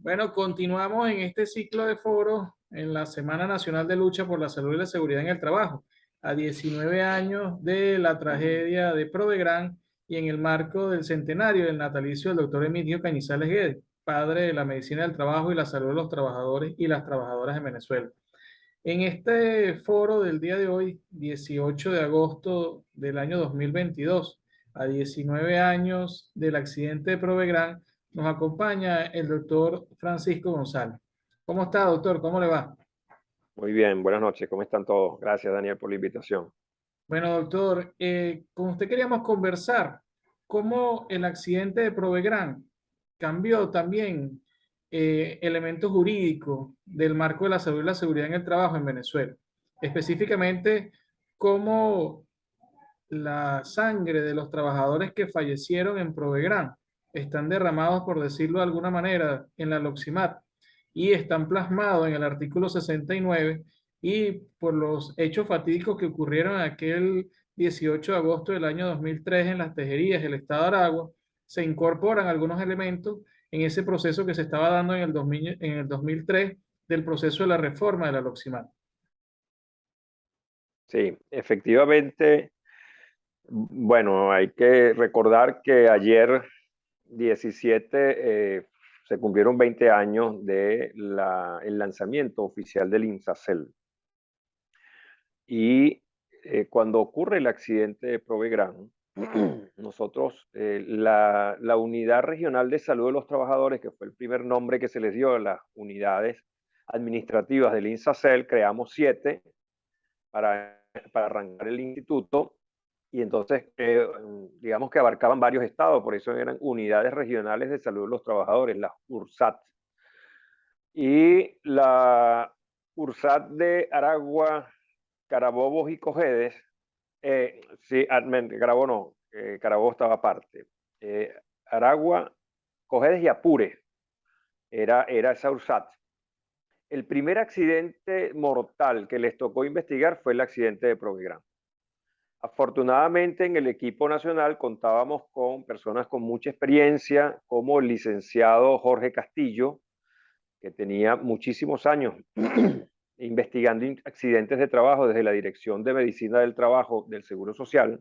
Bueno, continuamos en este ciclo de foros en la Semana Nacional de Lucha por la Salud y la Seguridad en el Trabajo, a 19 años de la tragedia de Provegrán y en el marco del centenario del natalicio del doctor Emilio Cañizales Guedes, padre de la medicina del trabajo y la salud de los trabajadores y las trabajadoras en Venezuela. En este foro del día de hoy, 18 de agosto del año 2022, a 19 años del accidente de Provegrán, nos acompaña el doctor Francisco González. ¿Cómo está, doctor? ¿Cómo le va? Muy bien, buenas noches, ¿cómo están todos? Gracias, Daniel, por la invitación. Bueno, doctor, con usted queríamos conversar cómo el accidente de Provegrán cambió también elementos jurídicos del marco de la salud y la seguridad en el trabajo en Venezuela. Específicamente, cómo la sangre de los trabajadores que fallecieron en Provegrán están derramados, por decirlo de alguna manera, en la Loximat y están plasmados en el artículo 69 y por los hechos fatídicos que ocurrieron aquel 18 de agosto del año 2003 en las Tejerías del estado de Aragua, se incorporan algunos elementos en ese proceso que se estaba dando en el 2003 del proceso de la reforma de la Loximat. Sí, efectivamente, bueno, hay que recordar que ayer 17 se cumplieron 20 años de el lanzamiento oficial del INSACEL. Y cuando ocurre el accidente de Provegrán, nosotros, la Unidad Regional de Salud de los Trabajadores, que fue el primer nombre que se les dio a las unidades administrativas del INSACEL, creamos 7 para arrancar el instituto y entonces digamos que abarcaban varios estados, por eso eran unidades regionales de salud de los trabajadores, las URSAT. Y la URSAT de Aragua, Carabobo y Cojedes, sí, Carabobo no, Carabobo estaba aparte. Aragua, Cojedes y Apure era esa URSAT. El primer accidente mortal que les tocó investigar fue el accidente de Provigrán. Afortunadamente en el equipo nacional contábamos con personas con mucha experiencia, como el licenciado Jorge Castillo, que tenía muchísimos años investigando accidentes de trabajo desde la Dirección de Medicina del Trabajo del Seguro Social.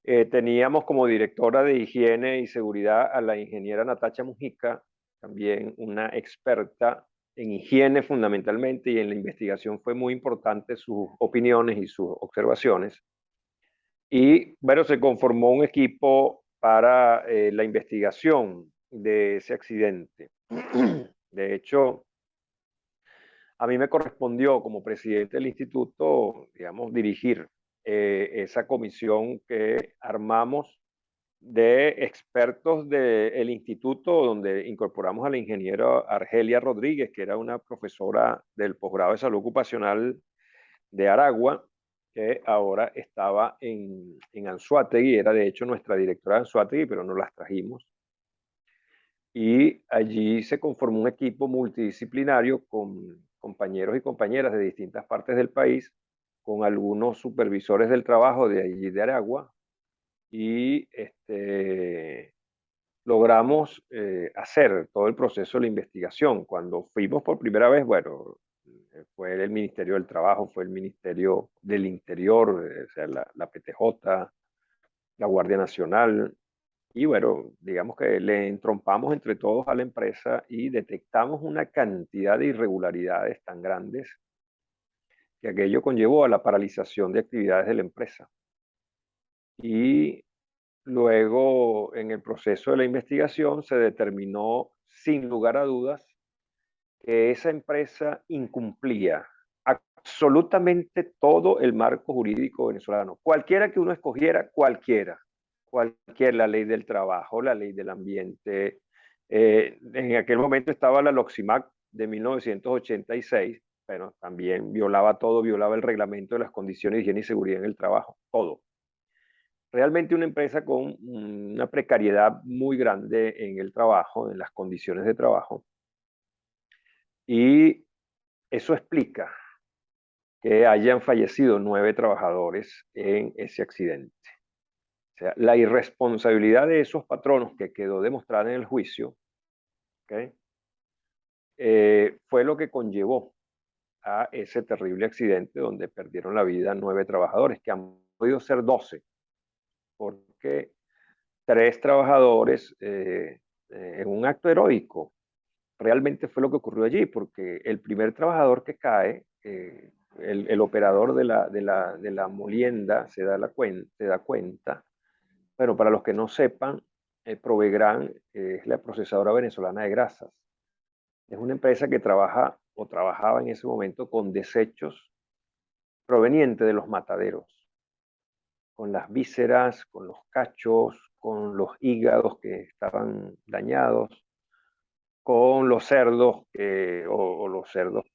Teníamos como directora de Higiene y Seguridad a la ingeniera Natacha Mujica, también una experta en higiene fundamentalmente, y en la investigación fue muy importante sus opiniones y sus observaciones. Y bueno, se conformó un equipo para la investigación de ese accidente. De hecho, a mí me correspondió como presidente del instituto, digamos, dirigir esa comisión que armamos de expertos del instituto, donde incorporamos a la ingeniera Argelia Rodríguez, que era una profesora del posgrado de salud ocupacional de Aragua, que ahora estaba en Anzoátegui, era de hecho nuestra directora de Anzoátegui, pero no las trajimos. Y allí se conformó un equipo multidisciplinario con compañeros y compañeras de distintas partes del país, con algunos supervisores del trabajo de allí de Aragua, y logramos hacer todo el proceso de la investigación. Cuando fuimos por primera vez, bueno, fue el Ministerio del Trabajo, fue el Ministerio del Interior, o sea, la PTJ, la Guardia Nacional, y bueno, digamos que le entrompamos entre todos a la empresa y detectamos una cantidad de irregularidades tan grandes que aquello conllevó a la paralización de actividades de la empresa. Y luego, en el proceso de la investigación, se determinó sin lugar a dudas que esa empresa incumplía absolutamente todo el marco jurídico venezolano. Cualquiera que uno escogiera, cualquier, la ley del trabajo, la ley del ambiente. En aquel momento estaba la LOXIMAC de 1986, pero también violaba todo, violaba el reglamento de las condiciones de higiene y seguridad en el trabajo, todo. Realmente una empresa con una precariedad muy grande en el trabajo, en las condiciones de trabajo. Y eso explica que hayan fallecido 9 trabajadores en ese accidente. O sea, la irresponsabilidad de esos patronos que quedó demostrada en el juicio ¿ok? Fue lo que conllevó a ese terrible accidente donde perdieron la vida 9 trabajadores, que han podido ser 12, porque 3 trabajadores en un acto heroico, realmente fue lo que ocurrió allí, porque el primer trabajador que cae, el operador de la molienda se da cuenta. Bueno, para los que no sepan, Provegran es la procesadora venezolana de grasas. Es una empresa que trabaja o trabajaba en ese momento con desechos provenientes de los mataderos, con las vísceras, con los cachos, con los hígados que estaban dañados, con los cerdos o los cerdos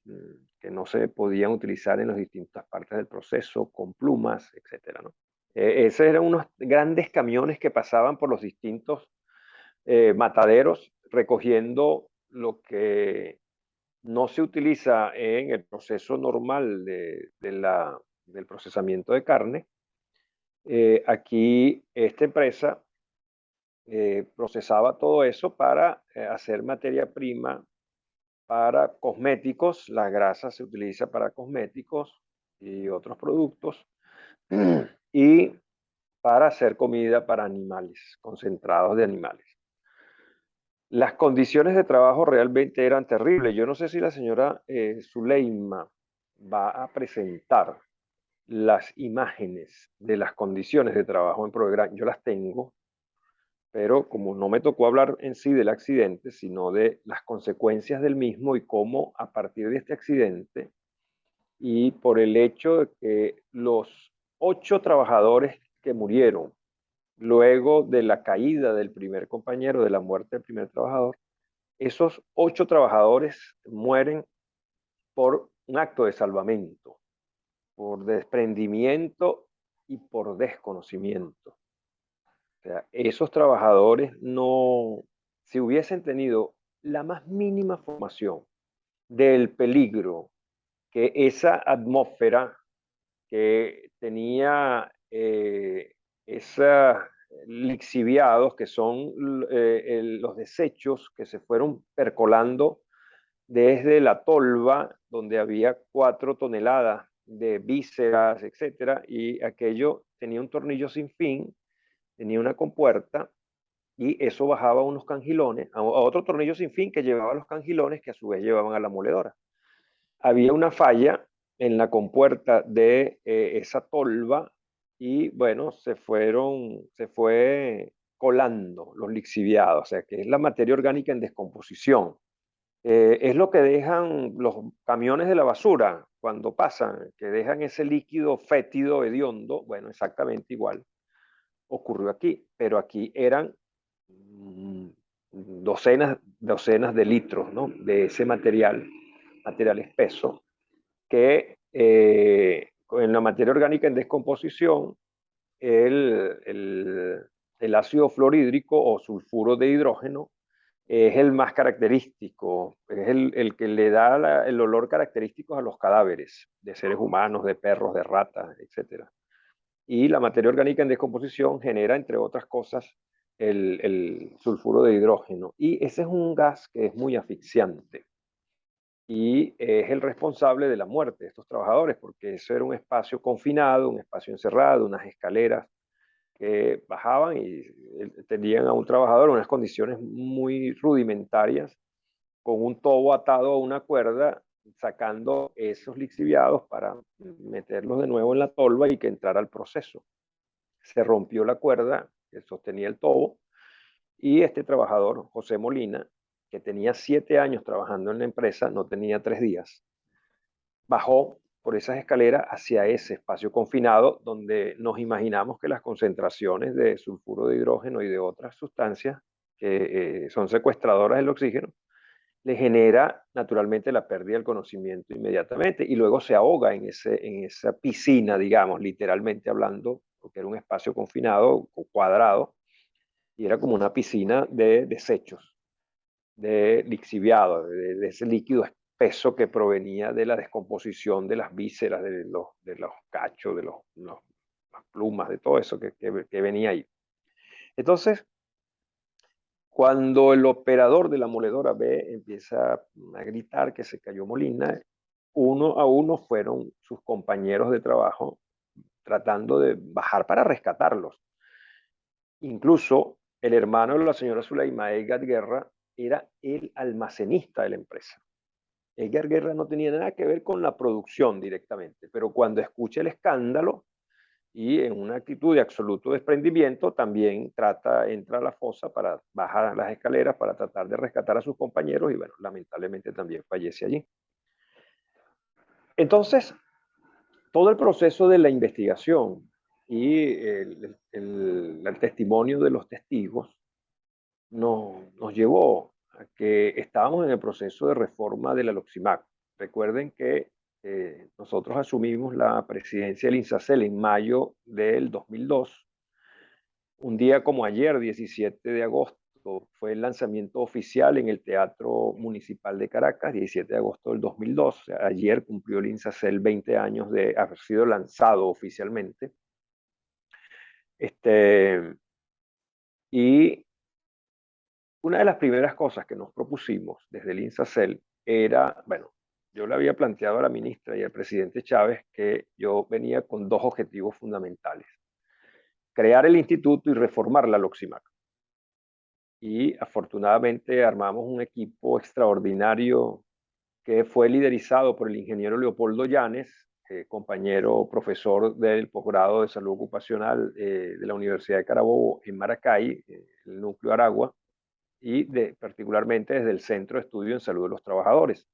que no se podían utilizar en las distintas partes del proceso, con plumas, etcétera, ¿no? Esos eran unos grandes camiones que pasaban por los distintos mataderos recogiendo lo que no se utiliza en el proceso normal del procesamiento de carne. Aquí esta empresa procesaba todo eso para hacer materia prima para cosméticos. La grasa se utiliza para cosméticos y otros productos y para hacer comida para animales, concentrados de animales. Las condiciones de trabajo realmente eran terribles. Yo no sé si la señora Zuleima va a presentar las imágenes de las condiciones de trabajo en Program. Yo las tengo, pero como no me tocó hablar en sí del accidente, sino de las consecuencias del mismo y cómo a partir de este accidente y por el hecho de que los 8 trabajadores que murieron luego de la caída del primer compañero, de la muerte del primer trabajador, esos 8 trabajadores mueren por un acto de salvamento, por desprendimiento y por desconocimiento. O sea, esos trabajadores no, si hubiesen tenido la más mínima formación del peligro que esa atmósfera que tenía esos lixiviados, que son los desechos que se fueron percolando desde la tolva, donde había 4 toneladas de vísceras, etcétera, y aquello tenía un tornillo sin fin, tenía una compuerta, y eso bajaba unos cangilones, a otro tornillo sin fin que llevaba los cangilones que a su vez llevaban a la moledora. Había una falla en la compuerta de esa tolva y bueno, se fue colando los lixiviados, o sea que es la materia orgánica en descomposición. Es lo que dejan los camiones de la basura cuando pasan, que dejan ese líquido fétido, hediondo. Bueno, exactamente igual ocurrió aquí, pero aquí eran docenas de litros, ¿no? De ese material espeso, que en la materia orgánica en descomposición, el ácido fluorhídrico o sulfuro de hidrógeno es el más característico, es el que le da el olor característico a los cadáveres de seres humanos, de perros, de ratas, etc. Y la materia orgánica en descomposición genera, entre otras cosas, el sulfuro de hidrógeno. Y ese es un gas que es muy asfixiante y es el responsable de la muerte de estos trabajadores, porque eso era un espacio confinado, un espacio encerrado, unas escaleras que bajaban y tenían a un trabajador en unas condiciones muy rudimentarias, con un tobo atado a una cuerda, sacando esos lixiviados para meterlos de nuevo en la tolva y que entrara al proceso. Se rompió la cuerda que sostenía el tobo y este trabajador, José Molina, que tenía 7 años trabajando en la empresa, no tenía 3 días, bajó por esas escaleras hacia ese espacio confinado donde nos imaginamos que las concentraciones de sulfuro de hidrógeno y de otras sustancias que son secuestradoras del oxígeno le genera naturalmente la pérdida del conocimiento inmediatamente y luego se ahoga en esa piscina, digamos, literalmente hablando, porque era un espacio confinado, cuadrado, y era como una piscina de desechos, de lixiviado, de ese líquido espeso que provenía de la descomposición de las vísceras, de los cachos, las plumas, de todo eso que venía ahí. Entonces, Cuando el operador de la moledora B empieza a gritar que se cayó Molina, uno a uno fueron sus compañeros de trabajo tratando de bajar para rescatarlos. Incluso el hermano de la señora Zuleima, Edgar Guerra, era el almacenista de la empresa. Edgar Guerra no tenía nada que ver con la producción directamente, pero cuando escucha el escándalo y en una actitud de absoluto desprendimiento, también entra a la fosa para bajar las escaleras para tratar de rescatar a sus compañeros y bueno, lamentablemente también fallece allí. Entonces, todo el proceso de la investigación y el testimonio de los testigos nos llevó a que estábamos en el proceso de reforma de la LOXIMAC. Recuerden que nosotros asumimos la presidencia del INSACEL en mayo del 2002. Un día como ayer, 17 de agosto, fue el lanzamiento oficial en el Teatro Municipal de Caracas, 17 de agosto del 2002. O sea, ayer cumplió el INSACEL 20 años de haber sido lanzado oficialmente. Y una de las primeras cosas que nos propusimos desde el INSACEL era, bueno, yo le había planteado a la ministra y al presidente Chávez que yo venía con dos objetivos fundamentales: crear el instituto y reformar la LOXIMAC. Y afortunadamente armamos un equipo extraordinario que fue liderizado por el ingeniero Leopoldo Llanes, compañero profesor del posgrado de salud ocupacional de la Universidad de Carabobo en Maracay, el núcleo Aragua, y particularmente desde el Centro de Estudio en Salud de los Trabajadores,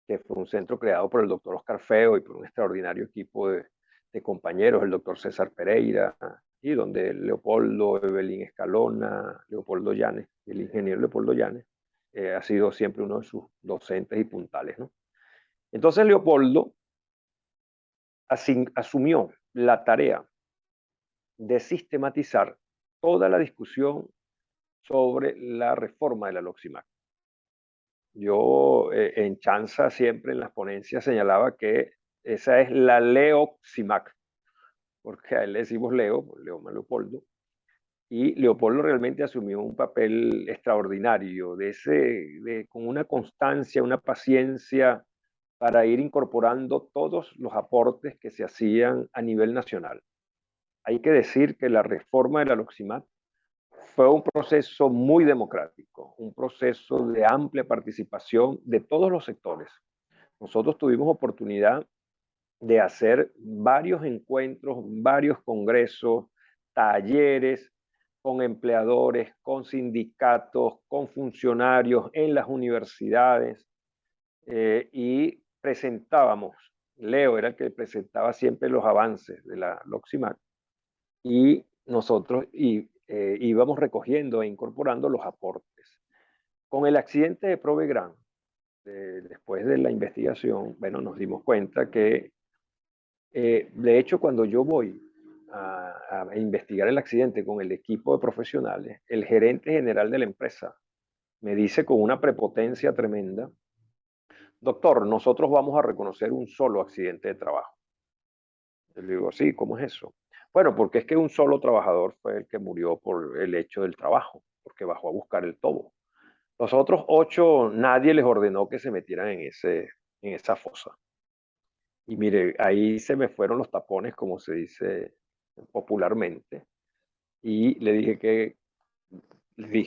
que fue un centro creado por el doctor Oscar Feo y por un extraordinario equipo de compañeros, el doctor César Pereira, y donde Leopoldo, Evelyn Escalona, Leopoldo Llanes, el ingeniero Leopoldo Llanes, ha sido siempre uno de sus docentes y puntales, ¿no? Entonces Leopoldo asumió la tarea de sistematizar toda la discusión sobre la reforma de la LOXIMAC. Yo en chanza siempre en las ponencias señalaba que esa es la Leoximac, porque a él le decimos Leo, Leopoldo, y Leopoldo realmente asumió un papel extraordinario, con una constancia, una paciencia para ir incorporando todos los aportes que se hacían a nivel nacional. Hay que decir que la reforma de la LOXIMAC fue un proceso muy democrático, un proceso de amplia participación de todos los sectores. Nosotros tuvimos oportunidad de hacer varios encuentros, varios congresos, talleres con empleadores, con sindicatos, con funcionarios en las universidades y presentábamos, Leo era el que presentaba siempre los avances de la LOXIMAC y nosotros íbamos recogiendo e incorporando los aportes. Con el accidente de Provegran, después de la investigación, bueno, nos dimos cuenta que, de hecho, cuando yo voy a investigar el accidente con el equipo de profesionales, el gerente general de la empresa me dice con una prepotencia tremenda: doctor, nosotros vamos a reconocer un solo accidente de trabajo. Yo le digo, sí, ¿cómo es eso? Bueno, porque es que un solo trabajador fue el que murió por el hecho del trabajo, porque bajó a buscar el tobo. Los otros 8, nadie les ordenó que se metieran en esa fosa. Y mire, ahí se me fueron los tapones, como se dice popularmente, y le dije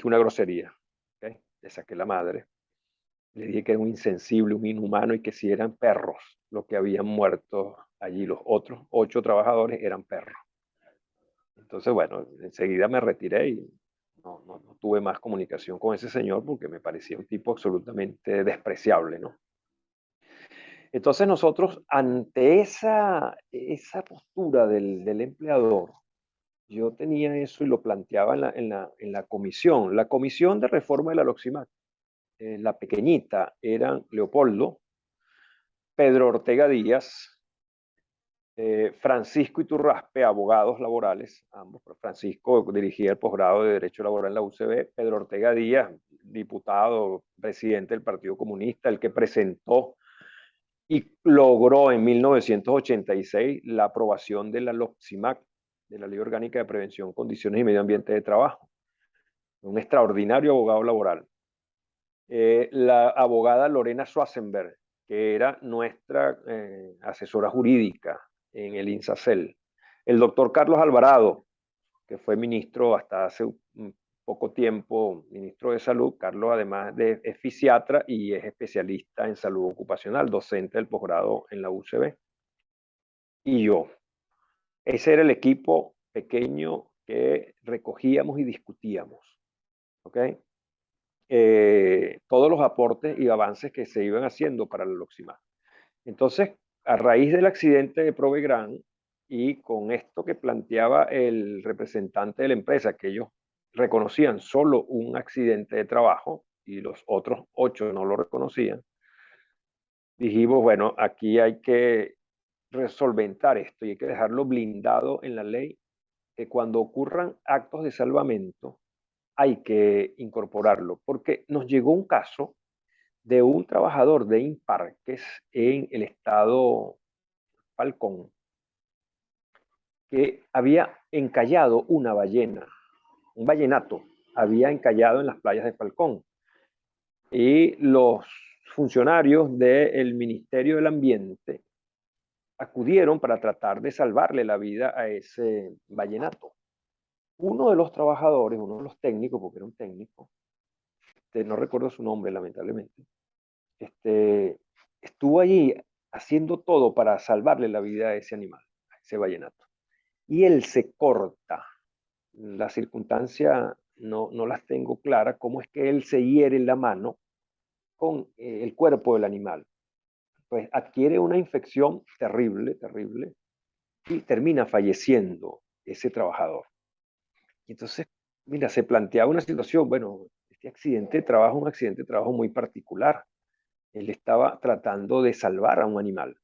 una grosería, ¿okay? Le saqué la madre, le dije que era un insensible, un inhumano y que si eran perros los que habían muerto allí, los otros 8 trabajadores eran perros. Entonces, bueno, enseguida me retiré y no tuve más comunicación con ese señor porque me parecía un tipo absolutamente despreciable, ¿no? Entonces nosotros, ante esa postura del empleador, yo tenía eso y lo planteaba en la comisión. La comisión de reforma de la LOXIMAC, la pequeñita, eran Leopoldo, Pedro Ortega Díaz, Francisco Iturraspe, abogados laborales, ambos. Francisco dirigía el posgrado de Derecho Laboral en la UCB, Pedro Ortega Díaz, diputado, presidente del Partido Comunista, el que presentó y logró en 1986 la aprobación de la LOXIMAC, de la Ley Orgánica de Prevención, Condiciones y Medio Ambiente de Trabajo. un extraordinario abogado laboral. La abogada Lorena Schwarzenberg, que era nuestra asesora jurídica en el INSACEL. El doctor Carlos Alvarado, que fue ministro hasta hace un poco tiempo, ministro de Salud. Carlos además es fisiatra y es especialista en salud ocupacional, docente del posgrado en la UCB. Y yo. Ese era el equipo pequeño que recogíamos y discutíamos. ¿Ok? Todos los aportes y avances que se iban haciendo para la Loximag. Entonces, a raíz del accidente de Provegran y con esto que planteaba el representante de la empresa, que ellos reconocían solo un accidente de trabajo y los otros 8 no lo reconocían, dijimos, bueno, aquí hay que resolventar esto y hay que dejarlo blindado en la ley, que cuando ocurran actos de salvamento hay que incorporarlo, porque nos llegó un caso de un trabajador de Imparques en el estado Falcón, que había encallado una ballena, un ballenato, había encallado en las playas de Falcón. Y los funcionarios del Ministerio del Ambiente acudieron para tratar de salvarle la vida a ese ballenato. Uno de los trabajadores, uno de los técnicos, porque era un técnico, no recuerdo su nombre lamentablemente, estuvo allí haciendo todo para salvarle la vida a ese animal, a ese ballenato. Y él se corta. La circunstancia no las tengo claras, cómo es que él se hiere la mano con el cuerpo del animal. Pues adquiere una infección terrible, terrible, y termina falleciendo ese trabajador. Y entonces, mira, se planteaba una situación, bueno, este accidente de trabajo es un accidente de trabajo muy particular. Él estaba tratando de salvar a un animal.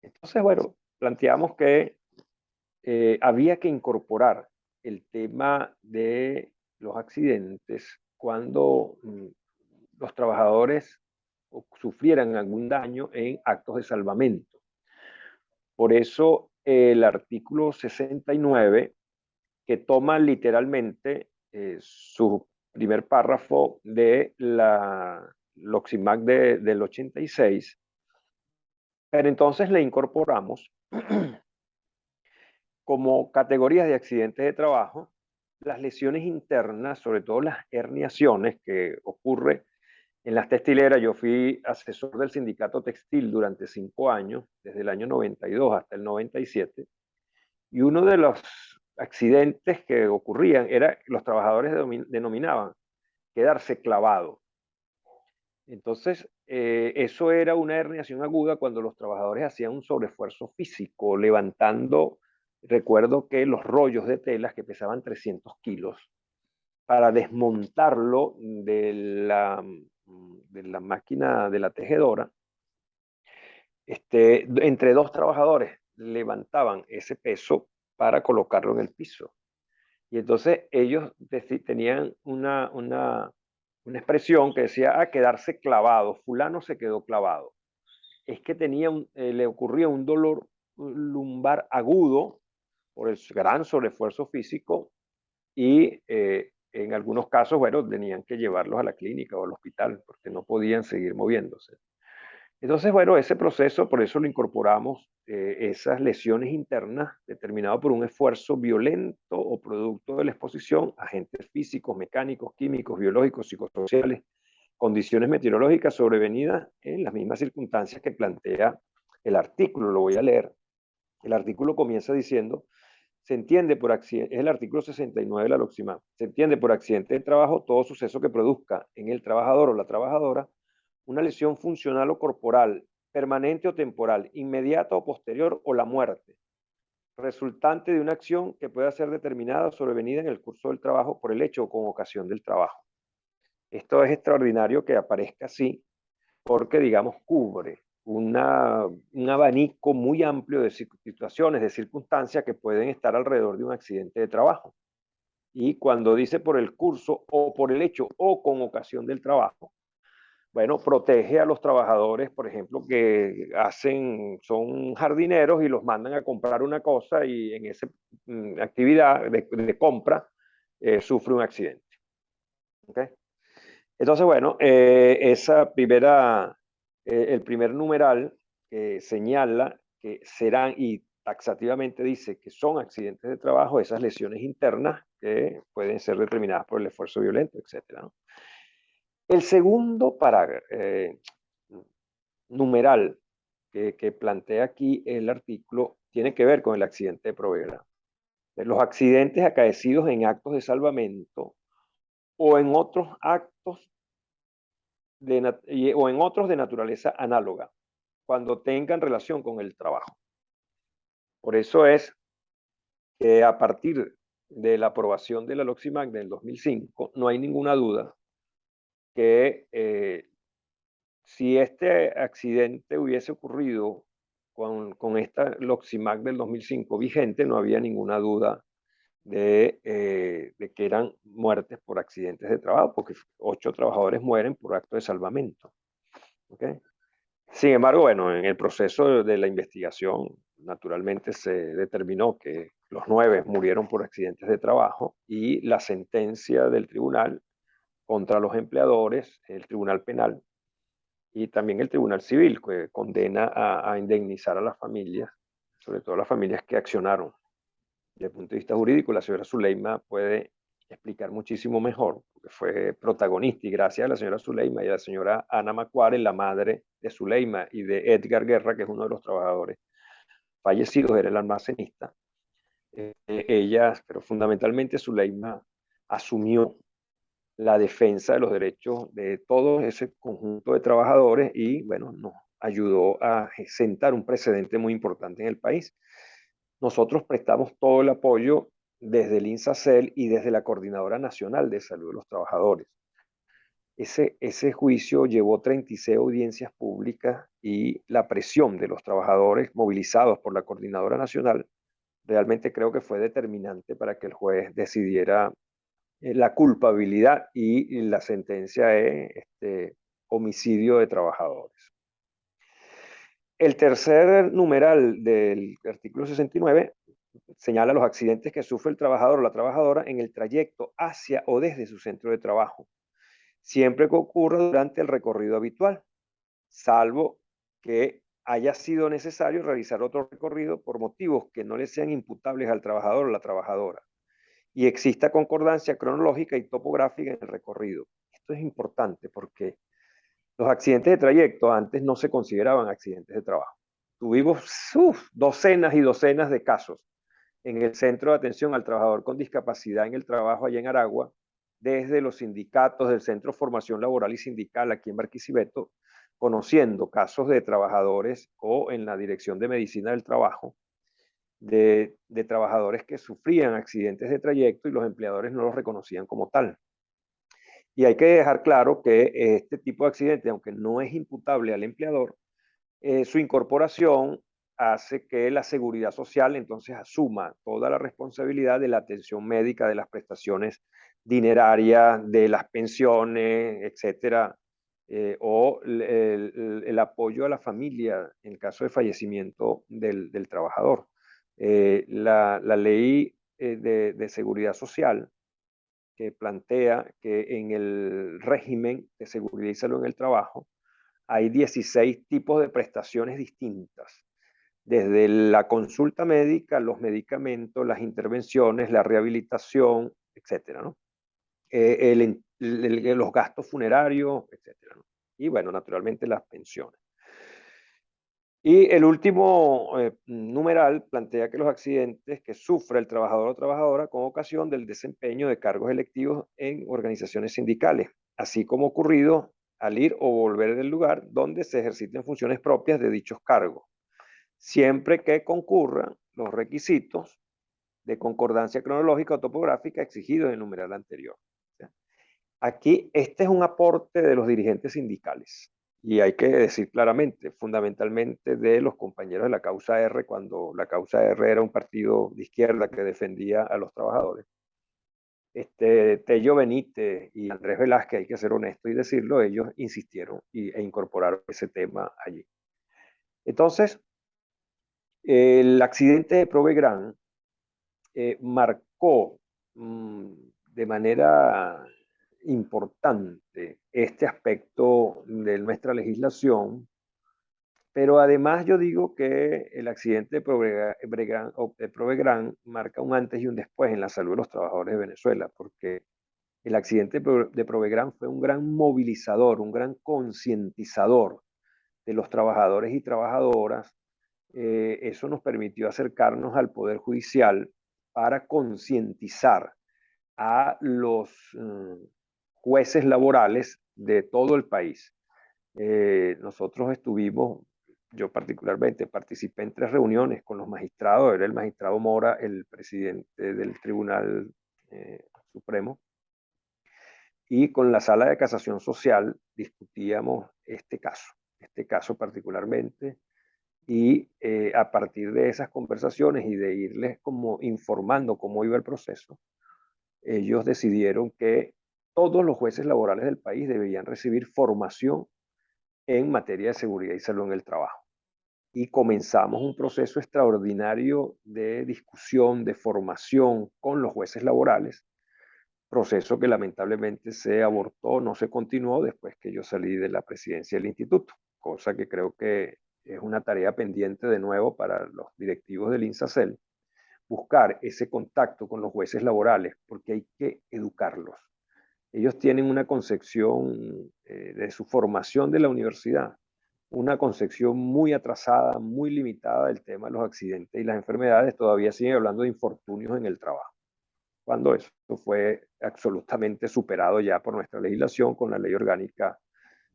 Entonces, bueno, planteamos que había que incorporar el tema de los accidentes cuando los trabajadores sufrieran algún daño en actos de salvamento. Por eso el artículo 69, que toma literalmente su primer párrafo de la Loximag del 86, pero entonces le incorporamos como categorías de accidentes de trabajo las lesiones internas, sobre todo las herniaciones que ocurre en las textileras. Yo fui asesor del sindicato textil durante 5 años, desde el año 92 hasta el 97, y uno de los accidentes que ocurrían era que los trabajadores denominaban quedarse clavado. Entonces, eso era una herniación aguda cuando los trabajadores hacían un sobreesfuerzo físico, levantando, recuerdo que los rollos de telas que pesaban 300 kilos, para desmontarlo de la máquina de la tejedora. Entre 2 trabajadores levantaban ese peso para colocarlo en el piso. Y entonces ellos tenían una expresión que decía, quedarse clavado, fulano se quedó clavado. Es que le ocurría un dolor lumbar agudo por el gran sobreesfuerzo físico y en algunos casos, bueno, tenían que llevarlos a la clínica o al hospital porque no podían seguir moviéndose. Entonces, bueno, ese proceso, por eso lo incorporamos, esas lesiones internas determinadas por un esfuerzo violento o producto de la exposición a agentes físicos, mecánicos, químicos, biológicos, psicosociales, condiciones meteorológicas sobrevenidas en las mismas circunstancias que plantea el artículo. Lo voy a leer. El artículo comienza diciendo, se entiende por accidente, es el artículo 69 de la Loximag, se entiende por accidente de trabajo todo suceso que produzca en el trabajador o la trabajadora una lesión funcional o corporal, permanente o temporal, inmediata o posterior, o la muerte, resultante de una acción que pueda ser determinada o sobrevenida en el curso del trabajo por el hecho o con ocasión del trabajo. Esto es extraordinario que aparezca así, porque, digamos, cubre un abanico muy amplio de situaciones, de circunstancias que pueden estar alrededor de un accidente de trabajo. Y cuando dice por el curso o por el hecho o con ocasión del trabajo, bueno, protege a los trabajadores, por ejemplo, que son jardineros y los mandan a comprar una cosa y en esa actividad de compra sufre un accidente. ¿Ok? Entonces, bueno, el primer numeral que señala que serán y taxativamente dice que son accidentes de trabajo esas lesiones internas que pueden ser determinadas por el esfuerzo violento, etcétera, ¿no? El segundo numeral que plantea aquí el artículo tiene que ver con el accidente de Provera. Los accidentes acaecidos en actos de salvamento o en otros actos o en otros de naturaleza análoga, cuando tengan relación con el trabajo. Por eso es que a partir de la aprobación de la LOXIMAC del 2005, no hay ninguna duda que si este accidente hubiese ocurrido con esta LOXIMAC del 2005 vigente, no había ninguna duda de que eran muertes por accidentes de trabajo, porque 8 trabajadores mueren por acto de salvamento. ¿Okay? Sin embargo, bueno, en el proceso de la investigación, naturalmente se determinó que los 9 murieron por accidentes de trabajo y la sentencia del tribunal contra los empleadores, el tribunal penal y también el tribunal civil, que condena a indemnizar a las familias, sobre todo las familias que accionaron. Desde el punto de vista jurídico, la señora Zuleima puede explicar muchísimo mejor, porque fue protagonista y gracias a la señora Zuleima y a la señora Ana Macuare, la madre de Zuleima y de Edgar Guerra, que es uno de los trabajadores fallecidos, era el almacenista. Ella, pero fundamentalmente Zuleima, asumió la defensa de los derechos de todo ese conjunto de trabajadores y, bueno, nos ayudó a sentar un precedente muy importante en el país. Nosotros prestamos todo el apoyo desde el INSACEL y desde la Coordinadora Nacional de Salud de los Trabajadores. Ese juicio llevó 36 audiencias públicas y la presión de los trabajadores movilizados por la Coordinadora Nacional realmente creo que fue determinante para que el juez decidiera la culpabilidad y la sentencia es homicidio de trabajadores. El tercer numeral del artículo 69 señala los accidentes que sufre el trabajador o la trabajadora en el trayecto hacia o desde su centro de trabajo, siempre que ocurra durante el recorrido habitual, salvo que haya sido necesario realizar otro recorrido por motivos que no le sean imputables al trabajador o la trabajadora y exista concordancia cronológica y topográfica en el recorrido. Esto es importante porque los accidentes de trayecto antes no se consideraban accidentes de trabajo. Tuvimos docenas y docenas de casos en el Centro de Atención al Trabajador con Discapacidad en el Trabajo allá en Aragua, desde los sindicatos del Centro de Formación Laboral y Sindical aquí en Barquisimeto, conociendo casos de trabajadores o en la Dirección de Medicina del Trabajo, de trabajadores que sufrían accidentes de trayecto y los empleadores no los reconocían como tal. Y hay que dejar claro que este tipo de accidente, aunque no es imputable al empleador, su incorporación hace que la seguridad social entonces asuma toda la responsabilidad de la atención médica, de las prestaciones dinerarias, de las pensiones, etcétera, o el apoyo a la familia en caso de fallecimiento del trabajador. La ley de seguridad social que plantea que en el régimen de seguridad y salud en el trabajo hay 16 tipos de prestaciones distintas, desde la consulta médica, los medicamentos, las intervenciones, la rehabilitación, etcétera, ¿no? Los gastos funerarios, etcétera, ¿no? Y bueno, naturalmente las pensiones. Y el último numeral plantea que los accidentes que sufre el trabajador o trabajadora con ocasión del desempeño de cargos electivos en organizaciones sindicales, así como ocurrido al ir o volver del lugar donde se ejerciten funciones propias de dichos cargos, siempre que concurran los requisitos de concordancia cronológica o topográfica exigidos en el numeral anterior. Aquí, este es un aporte de los dirigentes sindicales. Y hay que decir claramente, fundamentalmente de los compañeros de la causa R, cuando la causa R era un partido de izquierda que defendía a los trabajadores. Tello Benítez y Andrés Velázquez, hay que ser honesto y decirlo, ellos insistieron e incorporaron ese tema allí. Entonces, el accidente de Provegrán marcó de manera importante este aspecto de nuestra legislación, pero además yo digo que el accidente de Provegran marca un antes y un después en la salud de los trabajadores de Venezuela, porque el accidente de Provegran fue un gran movilizador, un gran concientizador de los trabajadores y trabajadoras. Eso nos permitió acercarnos al Poder Judicial para concientizar a los jueces laborales de todo el país. Nosotros estuvimos, yo particularmente participé en 3 reuniones con los magistrados, era el magistrado Mora, el presidente del Tribunal Supremo, y con la Sala de Casación Social discutíamos este caso particularmente, y a partir de esas conversaciones y de irles como informando cómo iba el proceso, ellos decidieron que todos los jueces laborales del país debían recibir formación en materia de seguridad y salud en el trabajo. Y comenzamos un proceso extraordinario de discusión, de formación con los jueces laborales, proceso que lamentablemente se abortó, no se continuó después que yo salí de la presidencia del instituto, cosa que creo que es una tarea pendiente de nuevo para los directivos del INSACEL, buscar ese contacto con los jueces laborales, porque hay que educarlos. Ellos tienen una concepción de su formación de la universidad, una concepción muy atrasada, muy limitada del tema de los accidentes y las enfermedades. Todavía siguen hablando de infortunios en el trabajo, cuando eso fue absolutamente superado ya por nuestra legislación con la ley orgánica,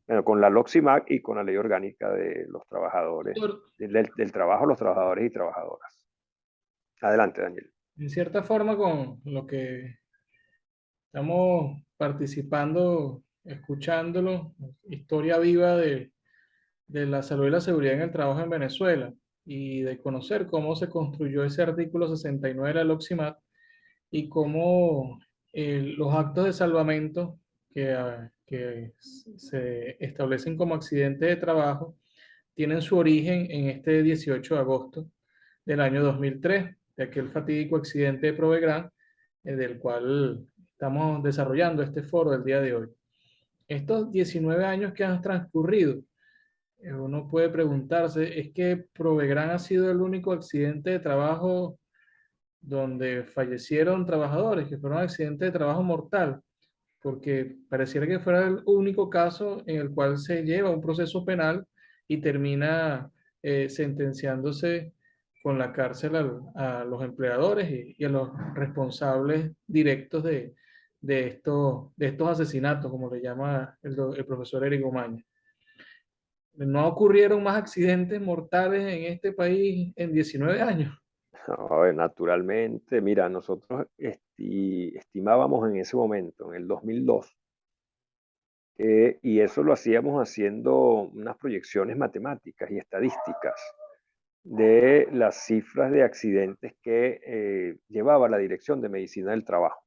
bueno, con la LOXIMAC y con la ley orgánica de los trabajadores, Doctor, del trabajo, los trabajadores y trabajadoras. Adelante, Daniel. en cierta forma, con lo que estamos participando, escuchándolo, historia viva de la salud y la seguridad en el trabajo en Venezuela y de conocer cómo se construyó ese artículo 69 de la LOXIMAT y cómo los actos de salvamento que se establecen como accidentes de trabajo tienen su origen en este 18 de agosto del año 2003, de aquel fatídico accidente de Provegran, del cual estamos desarrollando este foro del día de hoy. Estos 19 años que han transcurrido, uno puede preguntarse, ¿es que Provegran ha sido el único accidente de trabajo donde fallecieron trabajadores, que fueron accidentes de trabajo mortal? Porque pareciera que fuera el único caso en el cual se lleva un proceso penal y termina sentenciándose con la cárcel a los empleadores y a los responsables directos de estos asesinatos, como le llama el profesor Eric Omaña. No ocurrieron más accidentes mortales en este país en 19 años. No, naturalmente, mira, nosotros estimábamos en ese momento, en el 2002, y eso lo hacíamos haciendo unas proyecciones matemáticas y estadísticas de las cifras de accidentes que llevaba la Dirección de Medicina del Trabajo,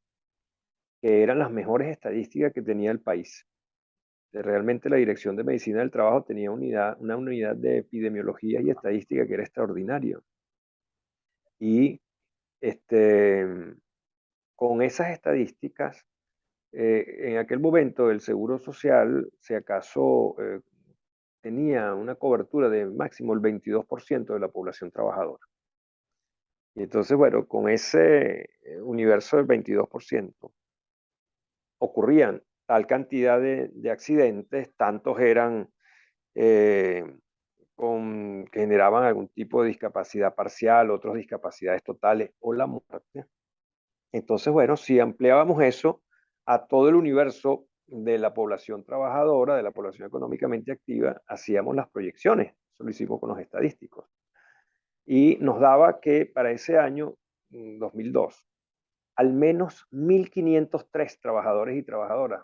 que eran las mejores estadísticas que tenía el país. Realmente la Dirección de Medicina del Trabajo tenía una unidad de epidemiología y estadística que era extraordinaria. Y este, con esas estadísticas, en aquel momento el Seguro Social, si acaso, tenía una cobertura de máximo el 22% de la población trabajadora. Y entonces, bueno, con ese universo del 22%, ocurrían tal cantidad de accidentes, tantos eran eh, que generaban algún tipo de discapacidad parcial, otros discapacidades totales o la muerte. Entonces, bueno, si ampliábamos eso a todo el universo de la población trabajadora, de la población económicamente activa, hacíamos las proyecciones. Eso lo hicimos con los estadísticos. Y nos daba que para ese año, 2002, al menos 1.503 trabajadores y trabajadoras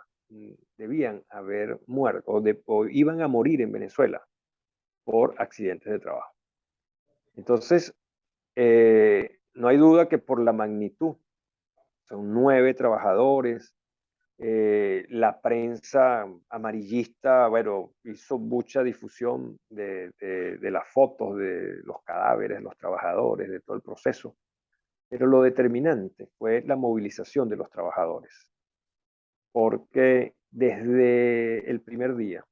debían haber muerto o iban a morir en Venezuela por accidentes de trabajo. Entonces, no hay duda que por la magnitud, son 9 trabajadores, la prensa amarillista, bueno, hizo mucha difusión de las fotos de los cadáveres, los trabajadores, de todo el proceso, pero lo determinante fue la movilización de los trabajadores. porque desde el primer día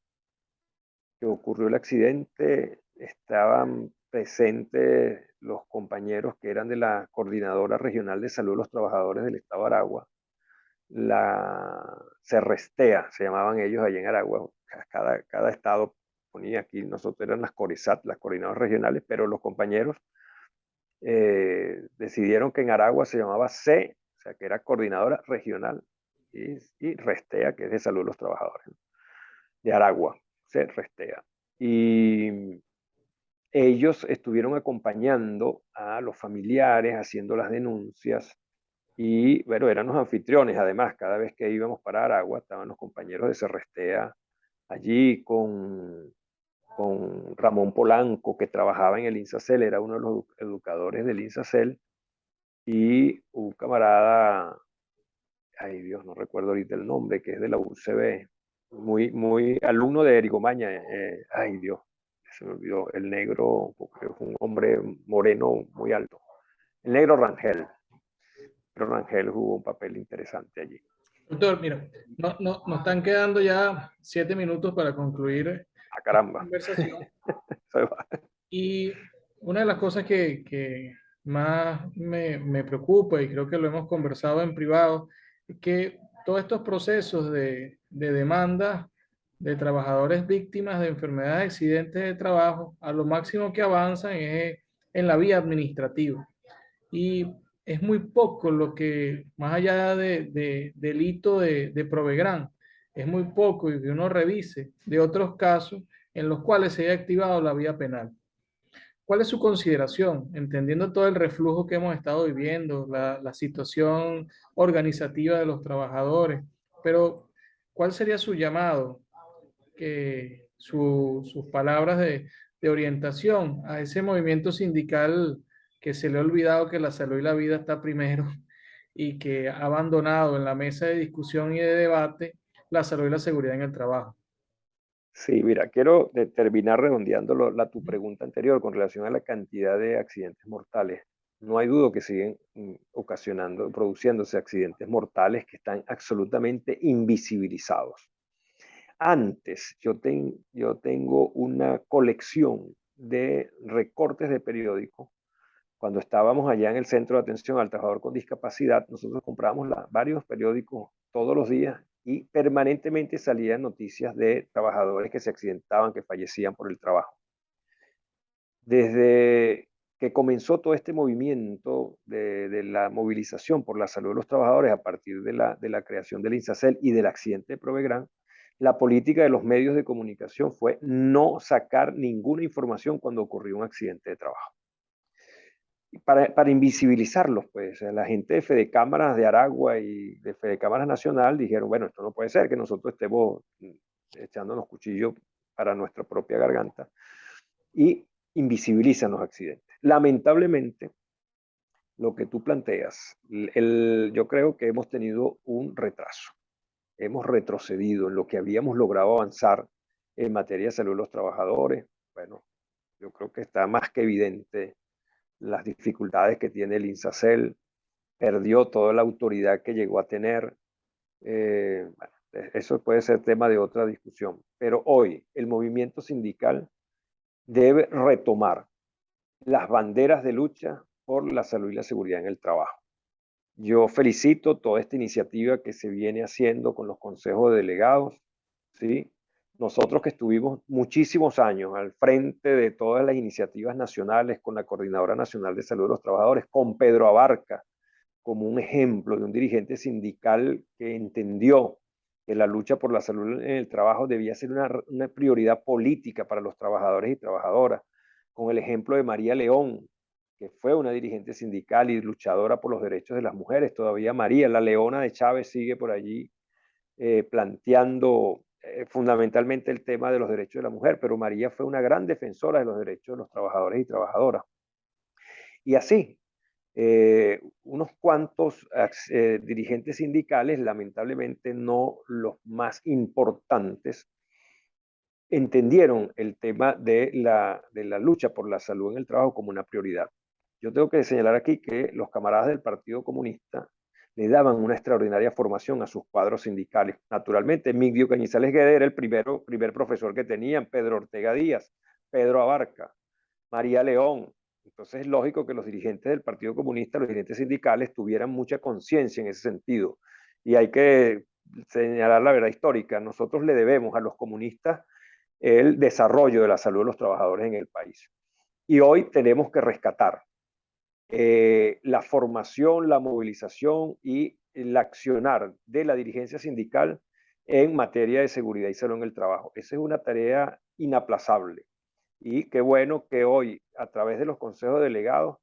que ocurrió el accidente estaban presentes los compañeros que eran de la Coordinadora Regional de Salud de los Trabajadores del Estado de Aragua, la Cerrestea, se llamaban ellos allá en Aragua. Cada estado ponía aquí, nosotros eran las CORISAT, las coordinadoras regionales, pero los compañeros decidieron que en Aragua se llamaba C, o sea que era Coordinadora Regional, y Restea, que es de Salud de los Trabajadores, ¿no? De Aragua, C, Restea. Y ellos estuvieron acompañando a los familiares, haciendo las denuncias, y bueno, eran los anfitriones. Además, cada vez que íbamos para Aragua, estaban los compañeros de Cerrestea allí con Ramón Polanco, que trabajaba en el INSACEL, era uno de los educadores del INSACEL, y un camarada, ay Dios, no recuerdo ahorita el nombre, que es de la UCB, muy alumno de Erigomaña, ay Dios, se me olvidó, el negro, porque es un hombre moreno muy alto, el negro Rangel. Pero Rangel jugó un papel interesante allí. Doctor, mira, nos están quedando ya 7 minutos para concluir Ah, esta caramba. conversación. Y una de las cosas que más me preocupa, y creo que lo hemos conversado en privado, es que todos estos procesos de demanda de trabajadores víctimas de enfermedades, accidentes de trabajo, a lo máximo que avanzan es en la vía administrativa. Y es muy poco lo que, más allá del hito de Provegran, es muy poco y que uno revise de otros casos en los cuales se haya activado la vía penal. ¿Cuál es su consideración, entendiendo todo el reflujo que hemos estado viviendo, la situación organizativa de los trabajadores? Pero, ¿cuál sería su llamado, sus palabras de orientación a ese movimiento sindical que se le ha olvidado que la salud y la vida está primero y que ha abandonado en la mesa de discusión y de debate la salud y la seguridad en el trabajo? Sí, mira, quiero terminar redondeando tu pregunta anterior con relación a la cantidad de accidentes mortales. No hay duda que siguen produciéndose accidentes mortales que están absolutamente invisibilizados. Antes, yo tengo una colección de recortes de periódicos. Cuando estábamos allá en el Centro de Atención al Trabajador con Discapacidad, nosotros comprábamos varios periódicos todos los días y permanentemente salían noticias de trabajadores que se accidentaban, que fallecían por el trabajo. Desde que comenzó todo este movimiento de la movilización por la salud de los trabajadores a partir de la creación del INSACEL y del accidente de Provegran, la política de los medios de comunicación fue no sacar ninguna información cuando ocurrió un accidente de trabajo. Para invisibilizarlos, pues la gente de Fedecámaras de Aragua y de Fedecámaras Nacional dijeron, bueno, esto no puede ser que nosotros estemos echándonos cuchillos para nuestra propia garganta, y invisibilizan los accidentes. Lamentablemente, lo que tú planteas, yo creo que hemos tenido un retraso, hemos retrocedido en lo que habíamos logrado avanzar en materia de salud de los trabajadores. Bueno, yo creo que está más que evidente las dificultades que tiene el INSACEL, perdió toda la autoridad que llegó a tener. Bueno, eso puede ser tema de otra discusión, pero hoy el movimiento sindical debe retomar las banderas de lucha por la salud y la seguridad en el trabajo. Yo felicito toda esta iniciativa que se viene haciendo con los consejos de delegados, ¿sí? Nosotros que estuvimos muchísimos años al frente de todas las iniciativas nacionales con la Coordinadora Nacional de Salud de los Trabajadores, con Pedro Abarca como un ejemplo de un dirigente sindical que entendió que la lucha por la salud en el trabajo debía ser una prioridad política para los trabajadores y trabajadoras, con el ejemplo de María León, que fue una dirigente sindical y luchadora por los derechos de las mujeres. Todavía María, la Leona de Chávez, sigue por allí planteando fundamentalmente el tema de los derechos de la mujer, pero María fue una gran defensora de los derechos de los trabajadores y trabajadoras. Y así, unos cuantos dirigentes sindicales, lamentablemente no los más importantes, entendieron el tema de la lucha por la salud en el trabajo como una prioridad. Yo tengo que señalar aquí que los camaradas del Partido Comunista le daban una extraordinaria formación a sus cuadros sindicales. Naturalmente, Migdio Cañizales Guede era el primer profesor que tenían, Pedro Ortega Díaz, Pedro Abarca, María León. Entonces es lógico que los dirigentes del Partido Comunista, los dirigentes sindicales, tuvieran mucha conciencia en ese sentido. Y hay que señalar la verdad histórica. Nosotros le debemos a los comunistas el desarrollo de la salud de los trabajadores en el país. Y hoy tenemos que rescatar la formación, la movilización y el accionar de la dirigencia sindical en materia de seguridad y salud en el trabajo. Esa es una tarea inaplazable. Y qué bueno que hoy, a través de los consejos delegados,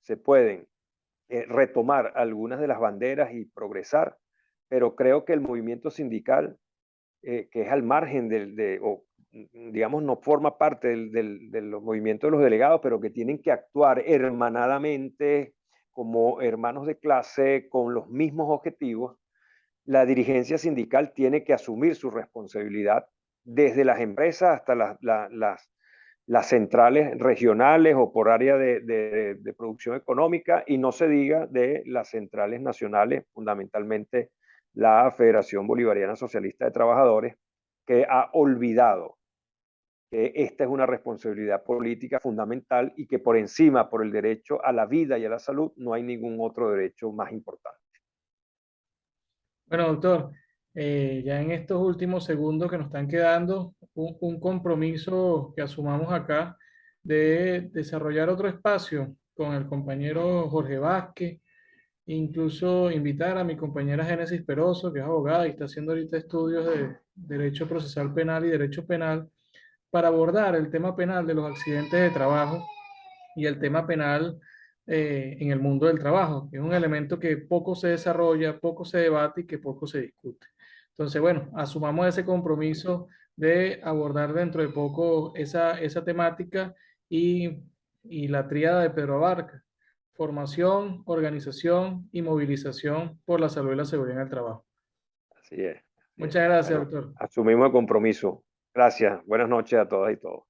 se pueden retomar algunas de las banderas y progresar, pero creo que el movimiento sindical, que es al margen o digamos, no forma parte de los movimientos de los delegados, pero que tienen que actuar hermanadamente como hermanos de clase con los mismos objetivos, la dirigencia sindical tiene que asumir su responsabilidad desde las empresas hasta las centrales regionales o por área de producción económica, y no se diga de las centrales nacionales, fundamentalmente la Federación Bolivariana Socialista de Trabajadores, que ha olvidado que esta es una responsabilidad política fundamental y que por encima, por el derecho a la vida y a la salud, no hay ningún otro derecho más importante. Bueno, doctor, ya en estos últimos segundos que nos están quedando, un compromiso que asumamos acá de desarrollar otro espacio con el compañero Jorge Vázquez, incluso invitar a mi compañera Génesis Peroso, que es abogada y está haciendo ahorita estudios de Derecho Procesal Penal y Derecho Penal, para abordar el tema penal de los accidentes de trabajo y el tema penal en el mundo del trabajo, que es un elemento que poco se desarrolla, poco se debate y que poco se discute. Entonces, bueno, asumamos ese compromiso de abordar dentro de poco esa temática y, y la tríada de Pedro Abarca: formación, organización y movilización por la salud y la seguridad en el trabajo. Así es. Así es. Muchas gracias, Bueno, doctor. asumimos el compromiso. Gracias. Buenas noches a todas y todos.